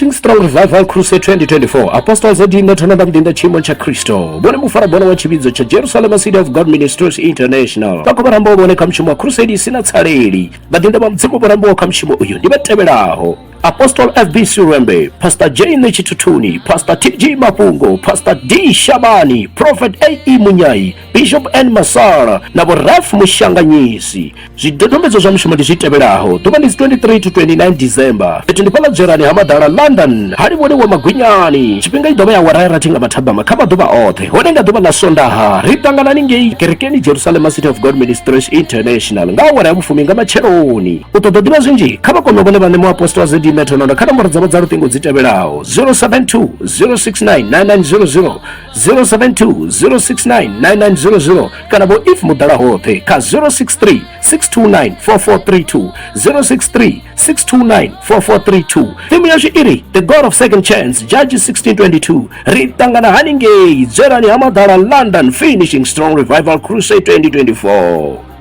Finishing Strong Revival Crusade 2024. Apostles Edinda Tonanda Mdinda Chimo cha Kristo. Bwana mufara bwana wa chibizo cha Jerusalem City of God Ministries International. Pako barambo bone kamshimo wa Crusade sina tsareli. Badinda bamtsimo barambo wa kamshimo uyu. Nibateberaho. Apostle FB Surembe, Pastor J. Nechitutuni, Pastor TG Mapungo, Pastor D. Shabani, Prophet A.E. Munyai, Bishop N. Masara, na Ref Mushanganyisi. Zidodomezo za mshimadi ziteberaho. Tumani 23 to 29 December. Etindipala Dzwerani Hamadara London. Harimwone wa Magwinyani. Chipinga idome ya warayara tinga matabama. Kama duba othe. Honenga duba na sondaha. Ritangana ninge kerekeni Jerusalem City of God Ministries International. Nga waraya mfuminga macheroni. Utododima zinji. Kama kwa mbone bane mu Apostle Zedi Metonona kana muraza za rutingo ziteberaho 072 069 9900 072 069 9900 kana bo if mudala hote ka 063 629 4432 063 629 4432 Timu yashi iri The God of Second Chance Judges 1622 Ritangana Haninge Dzwerani Hamadara London Finishing Strong Revival Crusade 2024.